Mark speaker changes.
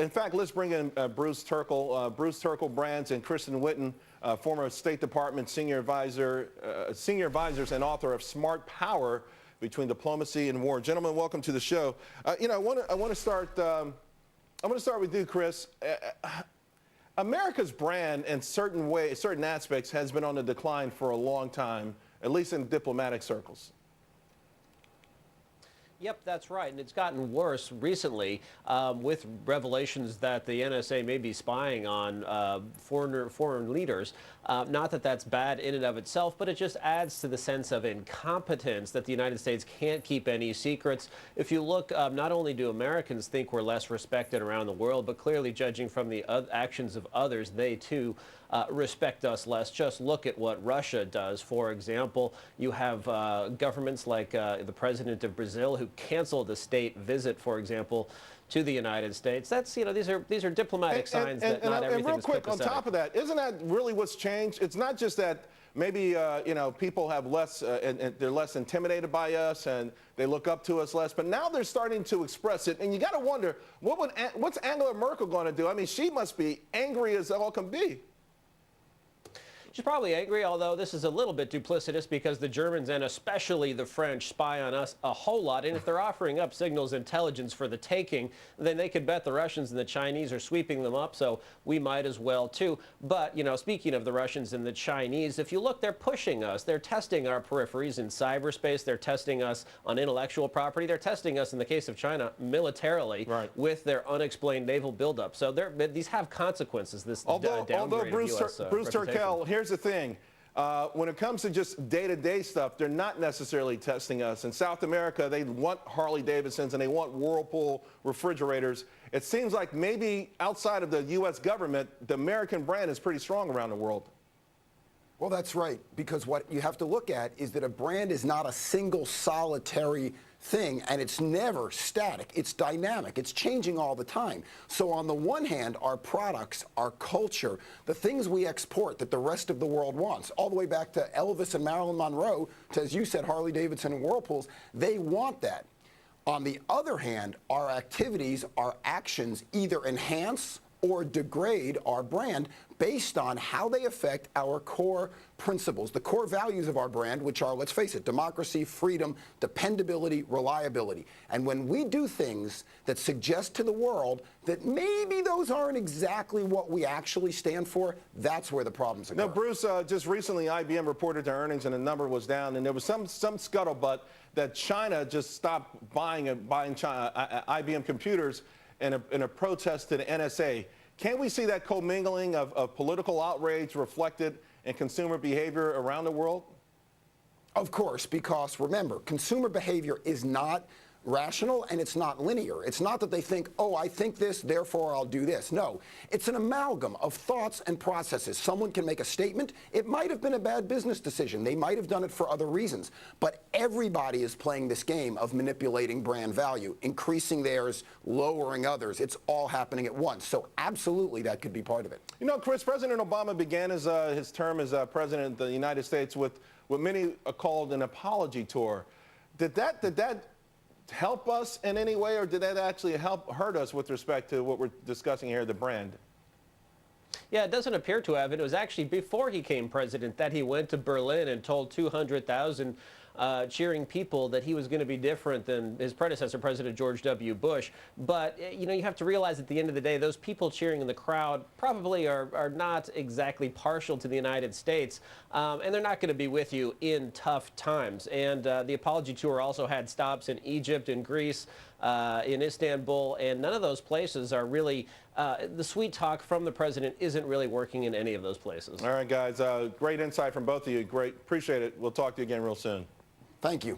Speaker 1: In fact, let's bring in Bruce Turkel. Bruce Turkel Brands and Kristen Whitten, former State Department senior advisors and author of Smart Power Between Diplomacy and War. Gentlemen, welcome to the show. I want to start. I'm going to start with you, Chris. America's brand in certain aspects has been on the decline for a long time, at least in diplomatic circles.
Speaker 2: Yep, that's right, and it's gotten worse recently with revelations that the NSA may be spying on foreign leaders. Not that that's bad in and of itself, but it just adds to the sense of incompetence that the United States can't keep any secrets. If you look, not only do Americans think we're less respected around the world, but clearly judging from the actions of others, they too respect us less. Just look at what Russia does. For example, you have governments like the president of Brazil who canceled a state visit, for example, to the United States. That's, these are diplomatic signs that not everything is
Speaker 1: real quick, on top of that, isn't that really what's changed? It's not just that maybe people have less and they're less intimidated by us and they look up to us less, but now they're starting to express it. And you got to wonder, what's Angela Merkel going to do? I mean, she must be angry as all can be.
Speaker 2: She's probably angry, although this is a little bit duplicitous because the Germans and especially the French spy on us a whole lot. And if they're offering up signals intelligence for the taking, then they could bet the Russians and the Chinese are sweeping them up, so we might as well too. But, speaking of the Russians and the Chinese, if you look, they're pushing us. They're testing our peripheries in cyberspace. They're testing us on intellectual property. They're testing us, in the case of China, militarily, right, with their unexplained naval buildup. So these have consequences, this downgrade
Speaker 1: although Bruce Turkel, here's the thing. When it comes to just day-to-day stuff, they're not necessarily testing us. In South America, they want Harley-Davidsons and they want Whirlpool refrigerators. It seems like maybe outside of the U.S. government, the American brand is pretty strong around the world.
Speaker 3: Well, that's right, because what you have to look at is that a brand is not a single solitary thing, and it's never static. It's dynamic. It's changing all the time. So on the one hand, our products, our culture, the things we export that the rest of the world wants, all the way back to Elvis and Marilyn Monroe, to, as you said, Harley-Davidson and Whirlpools, they want that. On the other hand, our activities, our actions either enhance or degrade our brand based on how they affect our core principles, the core values of our brand, which are, let's face it, democracy, freedom, dependability, reliability. And when we do things that suggest to the world that maybe those aren't exactly what we actually stand for, that's where the problems occur.
Speaker 1: Now, Bruce, just recently IBM reported their earnings and the number was down, and there was some scuttlebutt that China just stopped buying IBM computers in a protest to the NSA. Can we see that commingling of political outrage reflected in consumer behavior around the world?
Speaker 3: Of course, because remember, consumer behavior is not rational and it's not linear. It's not that they think, oh, I think this, therefore I'll do this. No, it's an amalgam of thoughts and processes. Someone can make a statement. It might have been a bad business decision. They might have done it for other reasons. But everybody is playing this game of manipulating brand value, increasing theirs, lowering others. It's all happening at once. So absolutely that could be part of it.
Speaker 1: Chris, President Obama began his term as president of the United States with what many called an apology tour. Did that help us in any way, or did that actually hurt us with respect to what we're discussing here, the brand?
Speaker 2: Yeah, it doesn't appear to have. It was actually before he became president that he went to Berlin and told 200,000 cheering people that he was going to be different than his predecessor, President George W. Bush. But, you have to realize at the end of the day, those people cheering in the crowd probably are not exactly partial to the United States, and they're not going to be with you in tough times. And the apology tour also had stops in Egypt and Greece, in Istanbul, and none of those places are really, the sweet talk from the president isn't really working in any of those places.
Speaker 1: All right, guys, great insight from both of you. Great, appreciate it. We'll talk to you again real soon.
Speaker 3: Thank you.